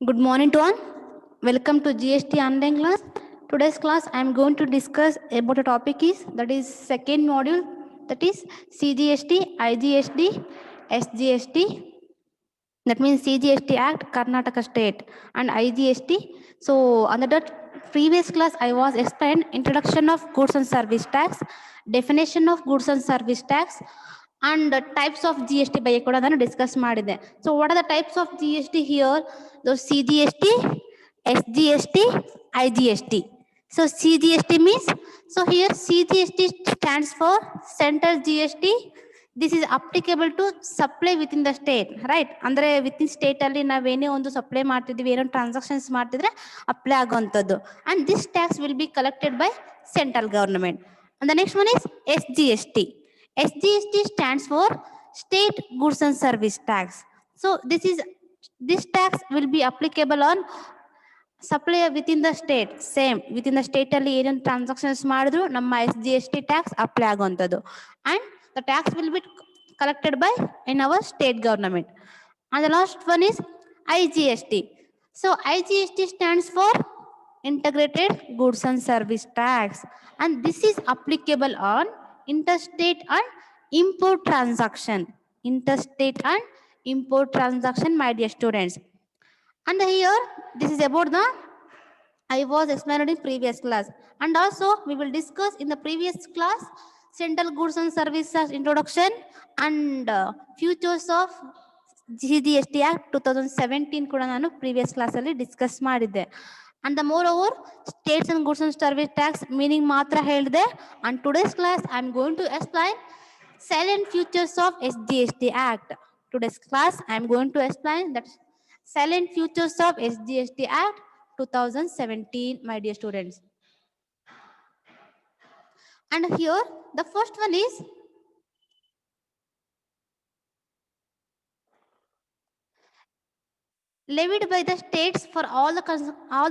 Good morning to all. Welcome to GST online class. Today's class I am going to discuss about a topic that is second module, that is CGST, IGST, SGST. That means CGST Act, Karnataka State, and IGST. So under that previous class I was explained introduction of goods and service tax, definition of goods and service tax, and types of GST ಬಗ್ಗೆ ಕೂಡ ನಾನು discuss ಮಾಡಿದೆ. So what are the types of GST here? Those CGST, SGST, IGST. So CGST means, so here CGST stands for Central GST. This is applicable to supply within the state, right? ಅಂದ್ರೆ within state ಅಲ್ಲಿ ನಾವೇನೇ ಒಂದು supply ಮಾಡ್ತಿದೀವಿ, ಏನೋ transactions ಮಾಡ್ತಿದ್ರೆ apply ಆಗುವಂಥದ್ದು. And this tax will be collected by central government. And the next one is SGST. SGST stands for State Goods and Service Tax. So this tax will be applicable on supply within the state. Same within the state ಅಲ್ಲಿ ಏನೇನು transactions ಮಾಡಿದ್ರು ನಮ್ಮ SGST tax apply ಆಗುವಂಥದ್ದು. And the tax will be collected by in our state government. And the last one is IGST. So IGST stands for Integrated Goods and Service Tax, and this is applicable on interstate and import transaction. Interstate and import transaction, my dear students. And here this is about the I was explained in previous class, and also we will discuss in the previous class Central Goods and Services introduction and futures of GST Act 2017 ಕೂಡ ನಾನು previous class ಅಲ್ಲಿ discuss ಮಾಡಿದ್ದೆ. And the moreover states and goods and service tax meaning ಮಾತ್ರ ಹೇಳಿದೆ. And today's class I am going to explain salient features of SGST Act. Today's class I am going to explain that salient features of SGST Act 2017, my dear students. And here the first one is levied by the states for all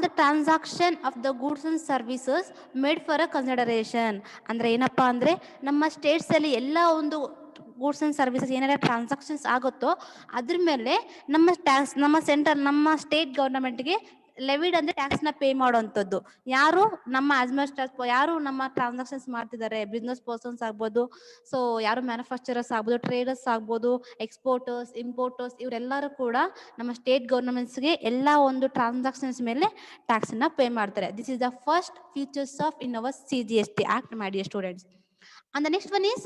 the transaction of the goods and services made for a consideration. ಅಂದ್ರೆ ಏನಪ್ಪಾ ಅಂದ್ರೆ ನಮ್ಮ States ಅಲ್ಲಿ ಎಲ್ಲ ಒಂದು goods and services ಏನೆಲ್ಲ transactions ಆಗುತ್ತೋ ಅದ್ರ ಮೇಲೆ ನಮ್ಮ ಸೆಂಟ್ರಲ್ ನಮ್ಮ ಸ್ಟೇಟ್ ಗವರ್ನಮೆಂಟ್ಗೆ ಲೆವಿಡ್ ಅಂದ್ರೆ ಟ್ಯಾಕ್ಸ್ ನ ಪೇ ಮಾಡುವಂಥದ್ದು. ಯಾರು ನಮ್ಮ ಯಾರು ನಮ್ಮ ಟ್ರಾನ್ಸಾಕ್ಷನ್ಸ್ ಮಾಡ್ತಿದ್ದಾರೆ, ಬಿಸ್ನೆಸ್ ಪರ್ಸನ್ಸ್ ಆಗ್ಬೋದು, ಸೊ ಯಾರು ಮ್ಯಾನುಫ್ಯಾಕ್ಚರರ್ಸ್ ಆಗ್ಬೋದು, ಟ್ರೇಡರ್ಸ್ ಆಗ್ಬೋದು, ಎಕ್ಸ್ಪೋರ್ಟರ್ಸ್, ಇಂಪೋರ್ಟರ್ಸ್, ಇವರೆಲ್ಲರೂ ಕೂಡ ನಮ್ಮ ಸ್ಟೇಟ್ ಗವರ್ನಮೆಂಟ್ಸ್ಗೆ ಎಲ್ಲ ಒಂದು ಟ್ರಾನ್ಸಾಕ್ಷನ್ಸ್ ಮೇಲೆ ಟ್ಯಾಕ್ಸ್ ಅನ್ನ ಪೇ ಮಾಡ್ತಾರೆ. This is the first features of in hour CGST Act, my dear students. And the next one is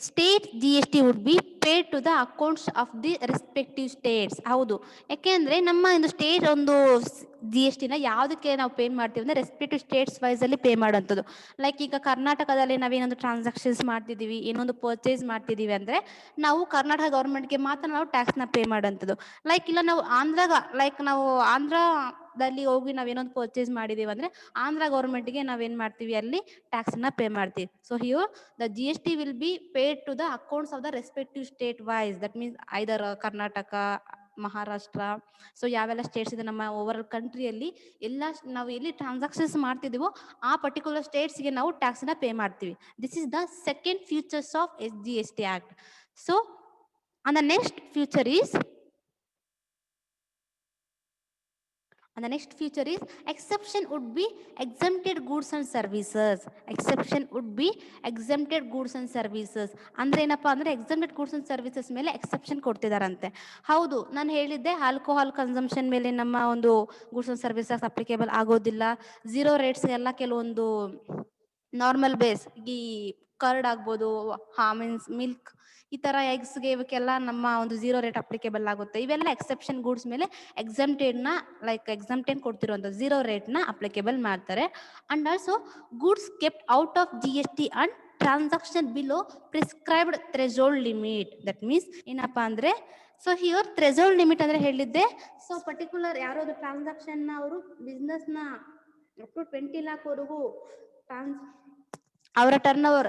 state GST would be paid to the accounts of the respective states. ಹೌದು, ಯಾಕೆಂದ್ರೆ ನಮ್ಮ ಒಂದು state ಒಂದು GST ನ ಯಾವ್ದಕ್ಕೆ ನಾವು pay ಮಾಡ್ತೀವಿ ಅಂದ್ರೆ ರೆಸ್ಪೆಕ್ಟಿವ್ ಸ್ಟೇಟ್ಸ್ ವೈಸ್ ಅಲ್ಲಿ ಪೇ ಮಾಡೋಂಥದ್ದು. ಲೈಕ್ ಈಗ ಕರ್ನಾಟಕದಲ್ಲಿ ನಾವೇನೊಂದು ಟ್ರಾನ್ಸಾಕ್ಷನ್ಸ್ ಮಾಡ್ತಿದೀವಿ, ಏನೊಂದು ಪರ್ಚೇಸ್ ಮಾಡ್ತಿದೀವಿ ಅಂದ್ರೆ ನಾವು ಕರ್ನಾಟಕ ಗೌರ್ಮೆಂಟ್ಗೆ ಮಾತ್ರ ನಾವು ಟ್ಯಾಕ್ಸ್ ನ ಪೇ ಮಾಡೋಂಥದ್ದು. ಲೈಕ್ ಇಲ್ಲ ನಾವು ನಾವು ಆಂಧ್ರದಲ್ಲಿ ಹೋಗಿ ನಾವೇನೊಂದು ಪರ್ಚೇಸ್ ಮಾಡಿದೀವಿ ಅಂದ್ರೆ ಆಂಧ್ರ ಗೌರ್ಮೆಂಟ್ಗೆ ನಾವೇನ್ ಮಾಡ್ತೀವಿ, ಅಲ್ಲಿ ಟ್ಯಾಕ್ಸ್ ನ ಪೇ ಮಾಡ್ತೀವಿ. So here the GST will be paid to the accounts of the respective state wise. That means either Karnataka, Maharashtra, so ಯಾವೆಲ್ಲ ಸ್ಟೇಟ್ಸ್ ಇದೆ ನಮ್ಮ ಓವರ್ ಆಲ್ ಕಂಟ್ರಿಯಲ್ಲಿ ಎಲ್ಲ ನಾವು ಎಲ್ಲಿ ಟ್ರಾನ್ಸಾಕ್ಷನ್ಸ್ ಮಾಡ್ತಿದೀವೋ ಆ ಪರ್ಟಿಕ್ಯುಲರ್ ಸ್ಟೇಟ್ಸ್ಗೆ ನಾವು ಟ್ಯಾಕ್ಸ್ ನ ಪೇ ಮಾಡ್ತೀವಿ. This is the second features of SGST Act. So and the next feature is exception would be exempted goods and services. Exception would be exempted goods and services. ಅಂದ್ರೆ ಏನಪ್ಪಾ ಅಂದ್ರೆ exempted goods and services ಮೇಲೆ exception ಕೊಡ್ತಿದಾರಂತೆ. ಹೌದು, ನಾನು ಹೇಳಿದ್ದೆ alcohol consumption ಮೇಲೆ ನಮ್ಮ ಒಂದು ಗೂಡ್ಸ್ ಅಂಡ್ ಸರ್ವಿಸಸ್ ಅಪ್ಲಿಕೇಬಲ್ ಆಗೋದಿಲ್ಲ. ಝೀರೋ ರೇಟ್ಸ್ ಎಲ್ಲ ಕೆಲವೊಂದು ನಾರ್ಮಲ್ ಬೇಸ್, ಈ ಕರ್ಡ್ ಆಗ್ಬೋದು, ಮೀನ್ಸ್ ಮಿಲ್ಕ್, ಈ ತರ ಎಗ್ಸ್ಗೆ ಇವಕ್ಕೆಲ್ಲ ನಮ್ಮ ಒಂದು ಝೀರೋ ರೇಟ್ ಅಪ್ಲಿಕೇಬಲ್ ಆಗುತ್ತೆ. ಇವೆಲ್ಲ ಎಕ್ಸೆಪ್ಷನ್ ಗೂಡ್ಸ್ ಮೇಲೆ ಎಕ್ಸಮ್ಟೇನ್ ಕೊಡ್ತಿರುವಂತ ಝೀರೋ ರೇಟ್ ನ ಅಪ್ಲಿಕೇಬಲ್ ಮಾಡ್ತಾರೆ. And also goods kept out of GST and transaction below prescribed threshold limit. That means ಏನಪ್ಪಾ ಅಂದ್ರೆ, ಸೊ ಹಿಯರ್ ಥ್ರೆಶೋಲ್ಡ್ ಲಿಮಿಟ್ ಅಂದ್ರೆ ಹೇಳಿದ್ದೆ, ಸೊ ಪರ್ಟಿಕ್ಯುಲರ್ ಯಾರಾದ್ರು ಟ್ರಾನ್ಸಾಕ್ಷನ್ ನ ಅವರು ಬಿಸ್ನೆಸ್ ನ ಅಪ್ ಟು 20 lakh ವರೆಗೂ ಅವರ ಟರ್ನ್ ಓವರ್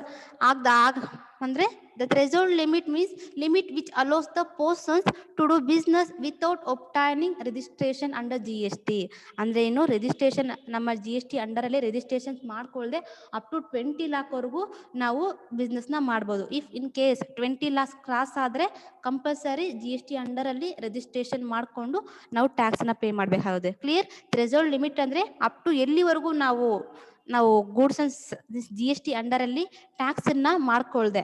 ಅಂದ್ರೆ The threshold limit means limit which allows the persons to do business without obtaining registration under GST. ಅಂದ್ರೆ ಏನು ರಿಜಿಸ್ಟ್ರೇಷನ್ ನಮ್ಮ GST ಅಂಡರಲ್ಲಿ ರಿಜಿಸ್ಟ್ರೇಷನ್ ಮಾಡ್ಕೊಳ್ಳದೆ ಅಪ್ ಟು 20 lakh ವರೆಗೂ ನಾವು ಬಿಸ್ನೆಸ್ನ ಮಾಡ್ಬೋದು. If in case 20 lakhs cross ಆದರೆ ಕಂಪಲ್ಸರಿ GST ಅಂಡರಲ್ಲಿ ರಿಜಿಸ್ಟ್ರೇಷನ್ ಮಾಡಿಕೊಂಡು ನಾವು ಟ್ಯಾಕ್ಸ್ನ ಪೇ ಮಾಡಬೇಕಾಗುತ್ತೆ. ಕ್ಲಿಯರ್? ಥ್ರೆಶೋಲ್ಡ್ ಲಿಮಿಟ್ ಅಂದರೆ ಅಪ್ ಟು ಎಲ್ಲಿವರೆಗೂ ನಾವು ಗೂಡ್ಸ್ ಅಂಡ್ GST ಅಂಡರಲ್ಲಿ ಟ್ಯಾಕ್ಸನ್ನು ಮಾಡ್ಕೊಳ್ದೆ.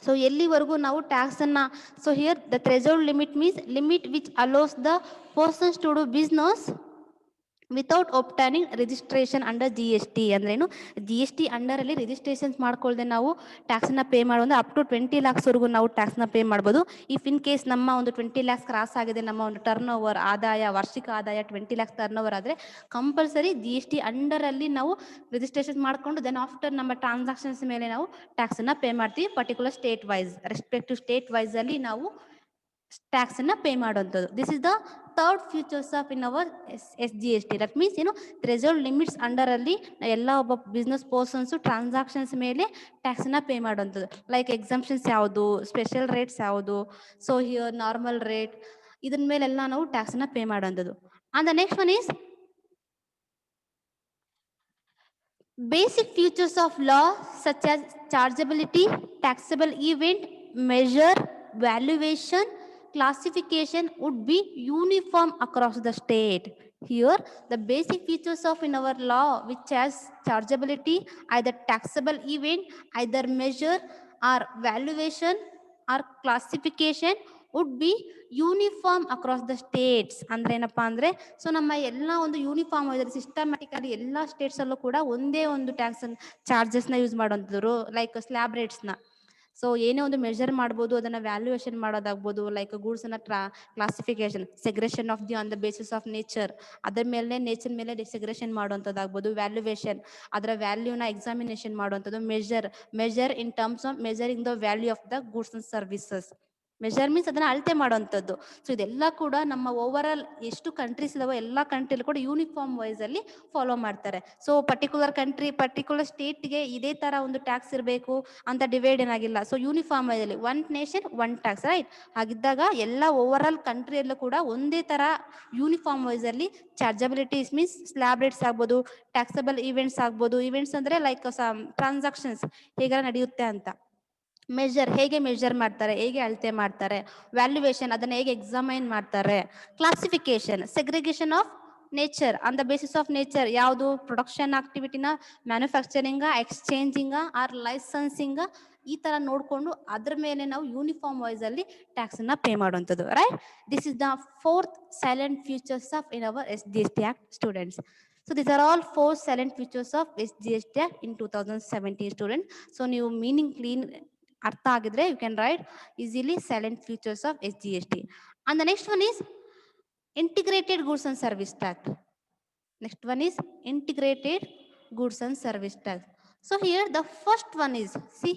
ಸೊ ಎಲ್ಲಿವರೆಗೂ ನಾವು ಟ್ಯಾಕ್ಸನ್ನು, so here the threshold limit means limit which allows the persons to do business without obtaining registration under GST. ಅಂದ್ರೇನು GST ಅಂಡರಲ್ಲಿ ರಿಜಿಸ್ಟ್ರೇಷನ್ಸ್ ಮಾಡ್ಕೊಳ್ದೆ ನಾವು ಟ್ಯಾಕ್ಸನ್ನ ಪೇ ಮಾಡೋದು ಅಪ್ ಟು 20 lakhs ವರೆಗೂ ನಾವು ಟ್ಯಾಕ್ಸ್ನ ಪೇ ಮಾಡ್ಬೋದು. ಇಫ್ ಇನ್ ಕೇಸ್ ನಮ್ಮ ಒಂದು 20 lakhs ಕ್ರಾಸ್ ಆಗಿದೆ, ನಮ್ಮ ಒಂದು ಟರ್ನ್ ಓವರ್ ಆದಾಯ, ವಾರ್ಷಿಕ ಆದಾಯ 20 lakhs ಟರ್ನ್ ಓವರ್ ಆದರೆ ಕಂಪಲ್ಸರಿ GST ಅಂಡರಲ್ಲಿ ನಾವು ರಿಜಿಸ್ಟ್ರೇಷನ್ ಮಾಡಿಕೊಂಡು ದೆನ್ ಆಫ್ಟರ್ ನಮ್ಮ ಟ್ರಾನ್ಸಾಕ್ಷನ್ಸ್ ಮೇಲೆ ನಾವು ಟ್ಯಾಕ್ಸನ್ನು ಪೇ ಮಾಡ್ತೀವಿ. Particular state wise, respective state ವೈಸಲ್ಲಿ ನಾವು ಟ್ಯಾಕ್ಸನ್ನು ಪೇ ಮಾಡುವಂಥದ್ದು. This is the third futures of in our SGST. That means ಏನು ಥ್ರೆಶೋಲ್ಡ್ ಲಿಮಿಟ್ಸ್ ಅಂಡರಲ್ಲಿ ಎಲ್ಲ ಒಬ್ಬ ಬಿಸ್ನೆಸ್ ಪರ್ಸನ್ಸು ಟ್ರಾನ್ಸಾಕ್ಷನ್ಸ್ ಮೇಲೆ ಟ್ಯಾಕ್ಸನ್ನ ಪೇ ಮಾಡುವಂಥದ್ದು. ಲೈಕ್ ಎಕ್ಸಾಮ್ಷನ್ಸ್ ಯಾವುದು, ಸ್ಪೆಷಲ್ ರೇಟ್ಸ್ ಯಾವುದು, ಸೊ ಹಿಯರ್ ನಾರ್ಮಲ್ ರೇಟ್, ಇದ್ರ ಮೇಲೆಲ್ಲ ನಾವು ಟ್ಯಾಕ್ಸನ್ನ ಪೇ ಮಾಡುವಂಥದ್ದು. And the next one is basic features of law such as chargeability, taxable event, measure, valuation, classification would be uniform across the state. Here, the basic features of in our law which has chargeability, either taxable event, either measure or valuation or classification would be uniform across the States. ಅಂದ್ರೆ ಏನಪ್ಪಾ ಅಂದ್ರೆ, so ನಮ್ಮ ಎಲ್ಲ ಒಂದು uniform systematically ಎಲ್ಲ ಸ್ಟೇಟ್ಸಲ್ಲೂ ಕೂಡ ಒಂದೇ ಒಂದು ಟ್ಯಾಕ್ಸ್ ಚಾರ್ಜಸ್ನ ಯೂಸ್ ಮಾಡುವಂಥದ್ದು, ಲೈಕ್ ಸ್ಲ್ಯಾಬ್ ರೇಟ್ಸ್ನ. ಸೊ ಏನೇ ಒಂದು ಮೆಜರ್ ಮಾಡ್ಬೋದು, ಅದನ್ನು ವ್ಯಾಲ್ಯೂಯೇಷನ್ ಮಾಡೋದಾಗ್ಬೋದು, ಲೈಕ್ ಗೂಡ್ಸನ್ನು classification, segregation of the on the basis of nature, ಅದರ ಮೇಲೆ ನೇಚರ್ ಮೇಲೆ ಸೆಗ್ರೇಷನ್ ಮಾಡುವಂಥದ್ದಾಗ್ಬೋದು. ವ್ಯಾಲ್ಯೂಯೇಷನ್, ಅದರ ವ್ಯಾಲ್ಯೂನ ಎಕ್ಸಾಮಿನೇಷನ್ ಮಾಡುವಂಥದ್ದು. Measure in terms of measuring the value of the goods and services. Measure means ಅದನ್ನ ಅಳತೆ ಮಾಡುವಂಥದ್ದು. ಸೊ ಇದೆಲ್ಲ ಕೂಡ ನಮ್ಮ ಓವರ್ ಆಲ್ ಎಷ್ಟು ಕಂಟ್ರೀಸ್ ಇದಾವೋ ಎಲ್ಲ ಕಂಟ್ರಿಲೂ ಕೂಡ ಯೂನಿಫಾರ್ಮ್ ವೈಸ್ ಅಲ್ಲಿ ಫಾಲೋ ಮಾಡ್ತಾರೆ. ಸೊ ಪರ್ಟಿಕ್ಯುಲರ್ ಕಂಟ್ರಿ, ಪರ್ಟಿಕ್ಯುಲರ್ ಸ್ಟೇಟ್ಗೆ ಇದೇ ತರ ಒಂದು ಟ್ಯಾಕ್ಸ್ ಇರಬೇಕು ಅಂತ ಡಿವೈಡ್ ಏನಾಗಿಲ್ಲ. ಸೊ ಯೂನಿಫಾರ್ಮ್ ವೈಸ್ ಅಲ್ಲಿ one nation one tax, right? ಹಾಗಿದ್ದಾಗ ಎಲ್ಲ ಓವರ್ ಆಲ್ ಕಂಟ್ರಿಯಲ್ಲೂ ಕೂಡ ಒಂದೇ ತರ ಯೂನಿಫಾರ್ಮ್ ವೈಸ್ ಅಲ್ಲಿ ಚಾರ್ಜಬಿಲಿಟೀಸ್ ಮೀನ್ಸ್ ಸ್ಲ್ಯಾಬ್ ರೇಟ್ಸ್ ಆಗ್ಬೋದು, ಟ್ಯಾಕ್ಸಬಲ್ ಇವೆಂಟ್ಸ್ ಆಗ್ಬೋದು. ಇವೆಂಟ್ಸ್ ಅಂದ್ರೆ ಲೈಕ್ ಟ್ರಾನ್ಸಾಕ್ಷನ್ಸ್ ಹೇಗೆ ನಡೆಯುತ್ತೆ ಅಂತ. ಮೆಜರ್, ಹೇಗೆ ಮೆಜರ್ ಮಾಡ್ತಾರೆ, ಹೇಗೆ ಅಳತೆ ಮಾಡ್ತಾರೆ. ವ್ಯಾಲ್ಯೂಯೇಷನ್, ಅದನ್ನ ಹೇಗೆ ಎಕ್ಸಾಮೈನ್ ಮಾಡ್ತಾರೆ. Classification, segregation of nature, on the basis of nature, ಯಾವುದು ಪ್ರೊಡಕ್ಷನ್ ಆಕ್ಟಿವಿಟಿನ, ಮ್ಯಾನುಫ್ಯಾಕ್ಚರಿಂಗ, ಎಕ್ಸ್ಚೇಂಜಿಂಗ ಆರ್ ಲೈಸೆನ್ಸಿಂಗ, ಈ ತರ ನೋಡಿಕೊಂಡು ಅದ್ರ ಮೇಲೆ ನಾವು ಯೂನಿಫಾರ್ಮ್ ವೈಸ್ ಅಲ್ಲಿ ಟ್ಯಾಕ್ಸ್ ಅನ್ನ ಪೇ ಮಾಡುವಂಥದ್ದು, right? This is the fourth salient features of in our SGST Act, students. So these are all 4 silent features of SGST Act in 2017, students. So ನೀವು meaning clean ಅರ್ಥ ಆಗಿದ್ರೆ you can write easily salient features of SGST. And the next one is integrated goods and service tax. Next one is integrated goods and service tax. So here the first one is, C,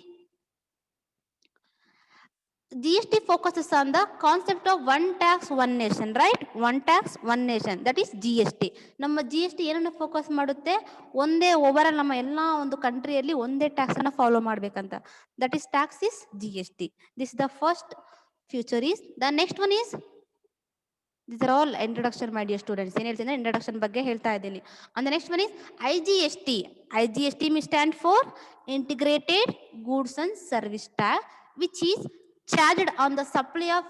GST focuses on the concept of one tax, one nation, right? One tax, one nation, that is GST. ನಮ್ಮ GST ಏನನ್ನ focus ಮಾಡುತ್ತೆ? ಒಂದೇ over all ನಮ್ಮ ಎಲ್ಲ ಒಂದು ಕಂಟ್ರಿಯಲ್ಲಿ ಒಂದೇ tax ಅನ್ನ follow ಮಾಡ್ಬೇಕಂತ. That is tax is GST. This the first feature is. The next one is, this are all introduction my dear students. ಏನ್ ಹೇಳ್ತೀನಿ ಇಂಟ್ರೊಡಕ್ಷನ್ ಬಗ್ಗೆ ಹೇಳ್ತಾ ಇದ್ದೀನಿ. And the next one is IGST. IGST means stand for integrated goods and service tax, which is charged on the supply of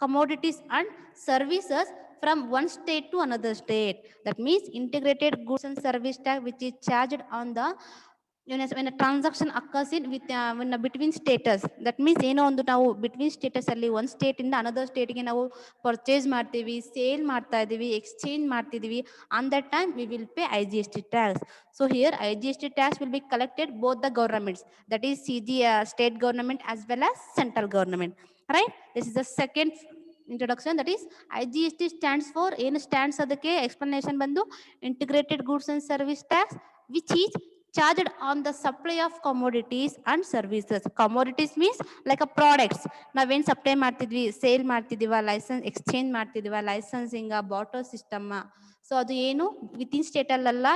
commodities and services from one state to another state. That means integrated goods and service tax which is charged on the when a transaction occurs in with when between status. That means ಏನೋ ಒಂದು ನಾವು between status ಅಲ್ಲಿ ಒಂದು state ಇಂದ another ಸ್ಟೇಟ್ಗೆ ನಾವು purchase ಮಾಡ್ತೀವಿ, sale ಮಾಡ್ತಾ ಇದೀವಿ, ಎಕ್ಸ್ಚೇಂಜ್ ಮಾಡ್ತಿದೀವಿ. On that time we will pay IGST tax. So here IGST tax will be collected both the governments, that is state government as well as central government, right? This is the second introduction, that is IGST stands for, ಏನು stands ಅದಕ್ಕೆ explanation ಬಂದು integrated goods and service tax, which is charged on the supply of commodities and services. Commodities means like a products. ನಾವೇನ್ supply ಮಾಡ್ತಿದ್ವಿ, sale ಮಾಡ್ತಿದೀವ, license exchange ಮಾಡ್ತಿದೀವ, licensing, barter system. So ಅದು ಏನು within state ಅಲ್ಲ,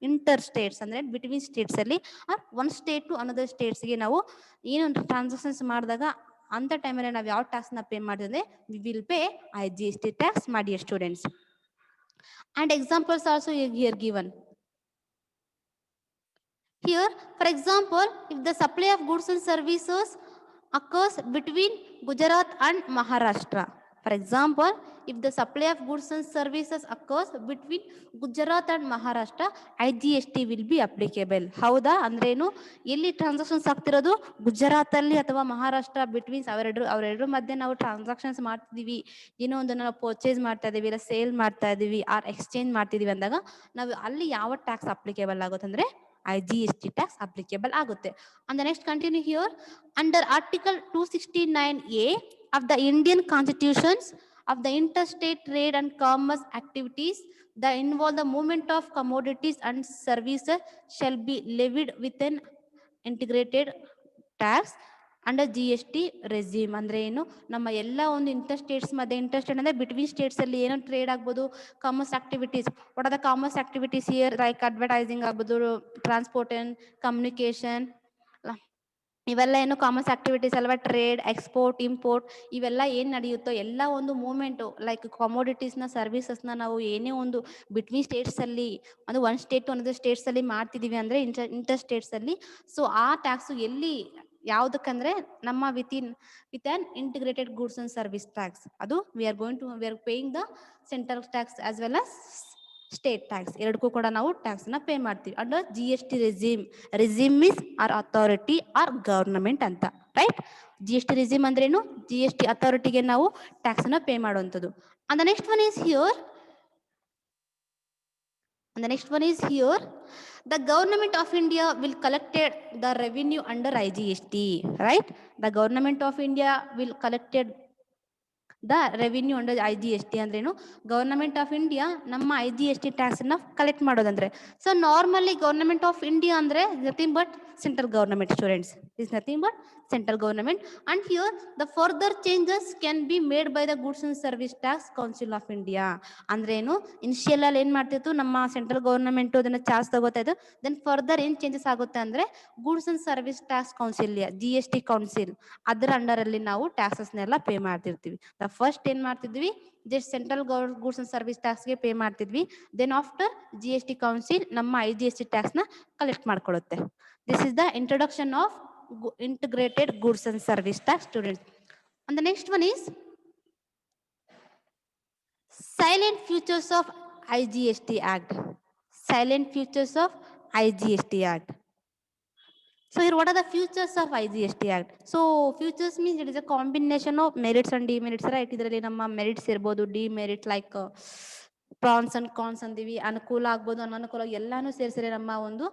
inter states ಅಂದ್ರೆ between states ಅಲ್ಲಿ one state to another ಸ್ಟೇಟ್ಸ್ಗೆ ನಾವು ಏನು ಟ್ರಾನ್ಸಾಕ್ಷನ್ಸ್ ಮಾಡಿದಾಗ ಅಂತ ಟೈಮಲ್ಲಿ ನಾವು ಯಾವ ಟ್ಯಾಕ್ಸ್ ನ ಪೇ ಮಾಡಿದ್ರೆ V will pay IGST tax ಮಾಡಿ students. And examples also here given. Here, for example, if the supply of goods and services occurs between Gujarat and Maharashtra. For example, if the supply of goods and services occurs between Gujarat and Maharashtra, IGST will be applicable. ಹೌದಾ? ಅಂದ್ರೇನು, ಎಲ್ಲಿ transactions ಆಗ್ತಿರೋದು ಗುಜರಾತ್ ಅಲ್ಲಿ ಅಥವಾ ಮಹಾರಾಷ್ಟ್ರ ಬಿಟ್ವೀನ್ಸ್ ಅವರೆರಡು ಮಧ್ಯೆ ನಾವು transactions ಮಾಡ್ತಿದೀವಿ, ಏನೋ ಒಂದು ನಾವು ಪರ್ಚೇಸ್ ಮಾಡ್ತಾ ಇದೀವಿ, ಇಲ್ಲ ಸೇಲ್ ಮಾಡ್ತಾ ಇದೀವಿ, ಆರ್ ಎಕ್ಸ್ಚೇಂಜ್ ಮಾಡ್ತಿದೀವಿ ಅಂದಾಗ ನಾವು ಅಲ್ಲಿ ಯಾವ ಟ್ಯಾಕ್ಸ್ ಅಪ್ಲಿಕೇಬಲ್ ಆಗುತ್ತೆ ಅಂದ್ರೆ IGST tax applicable ಆಗುತ್ತೆ. And the next continue here. Under Article 269A of the Indian Constitutions of the interstate trade and commerce activities that involve the movement of commodities and services shall be levied with an integrated tax under GST resume. ಅಂದ್ರೆ ಏನು, ನಮ್ಮ ಎಲ್ಲ ಒಂದು inter States ಮಧ್ಯೆ, inter state ಅಂದ್ರೆ between states ಅಲ್ಲಿ ಏನೋ trade ಆಗ್ಬೋದು, commerce activities. What are the commerce activities here? Like advertising ಆಗ್ಬೋದು, ಟ್ರಾನ್ಸ್ಪೋರ್ಟ್ ಅಂಡ್ ಕಮ್ಯುನಿಕೇಶನ್, ಇವೆಲ್ಲ ಏನು ಕಾಮರ್ಸ್ ಆಕ್ಟಿವಿಟೀಸ್ ಅಲ್ವಾ. ಟ್ರೇಡ್, ಎಕ್ಸ್ಪೋರ್ಟ್, ಇಂಪೋರ್ಟ್, ಇವೆಲ್ಲ ಏನ್ ನಡೆಯುತ್ತೋ ಎಲ್ಲ ಒಂದು ಮೂವ್ಮೆಂಟ್ ಲೈಕ್ ಕಮೋಡಿಟೀಸ್ನ, ಸರ್ವಿಸಸ್ನ ನಾವು ಏನೇ ಒಂದು ಬಿಟ್ವೀನ್ ಸ್ಟೇಟ್ಸ್ ಅಲ್ಲಿ ಅಂದ್ರೆ one state to another states ಅಲ್ಲಿ ಮಾಡ್ತಿದೀವಿ ಅಂದ್ರೆ ಇಂಟರ್ ಸ್ಟೇಟ್ಸ್ ಅಲ್ಲಿ, ಸೊ ಆ ಟ್ಯಾಕ್ಸ್ ಎಲ್ಲಿ ಯಾವ್ದಕ್ಕಂದ್ರೆ ನಮ್ಮ with on integrated goods and service tax. ಅದು we are paying the central tax as well as state tax, ಎರಡಕ್ಕೂ ಕೂಡ ನಾವು ಟ್ಯಾಕ್ಸ್ ನ ಪೇ ಮಾಡ್ತೀವಿ under GST resume. Resume means or authority or government ಅಂತ, ರೈಟ್? GST ರೆಸ್ಯೂಮ್ ಅಂದ್ರೇನು? GST ಅಥಾರಿಟಿಗೆ ನಾವು ಟ್ಯಾಕ್ಸ್ ನ ಪೇ ಮಾಡುವಂಥದ್ದು. And the next one is here. And the next one is here. The government of India will collected the revenue under IGST, right? The government of India will collected the revenue under IGST. ಅಂದ್ರೇನು? Government of India ನಮ್ಮ IGST tax ನ collect ಮಾಡೋದಂದ್ರೆ. So normally government of India ಅಂದ್ರೆ nothing but central government students, is nothing but central government. And here the further changes can be made by the goods and service tax council of India. ಅಂದ್ರೇನು, initial ಅಲ್ಲಿ ಏನ್ ಮಾಡ್ತಿತ್ತು ನಮ್ಮ central government ಅದನ್ನ charge ತಗೋತಾ ಇದ್ದು, then further ಏನ್ changes ಆಗುತ್ತೆ ಅಂದ್ರೆ goods and service tax council, GST council, ಅದರ ಅಂಡರ್ ಅಲ್ಲಿ ನಾವು ಟ್ಯಾಕ್ಸಸ್ ನೆಲ್ಲ ಪೇ ಮಾಡ್ತಿರ್ತೀವಿ. ಫಸ್ಟ್ ಏನ್ ಮಾಡ್ತಿದ್ವಿ, just central goods and service tax ಗೆ ಪೇ ಮಾಡ್ತಿದ್ವಿ. ದೆನ್ ಆಫ್ಟರ್ GST ಕೌನ್ಸಿಲ್ ನಮ್ಮ IGST ಟ್ಯಾಕ್ಸ್ ನ ಕಲೆಕ್ಟ್ ಮಾಡ್ಕೊಳ್ಳುತ್ತೆ. This is the introduction of integrated goods and service tax, students. And the next one is silent futures of IGST Act. Silent futures of IGST Act. So here what are the futures of IGST Act? So futures means it is a combination of merits and demerits, right? ಇದರಲ್ಲಿ ನಮ್ಮ merits ಇರಬಹುದು, demerits like France and ಕಾನ್ಸ್ ಅಂತೀವಿ, ಅನುಕೂಲ ಆಗ್ಬೋದು, ಅನನುಕೂಲ, ಎಲ್ಲಾನು ಸೇರಿಸಿದ್ರೆ ನಮ್ಮ ಒಂದು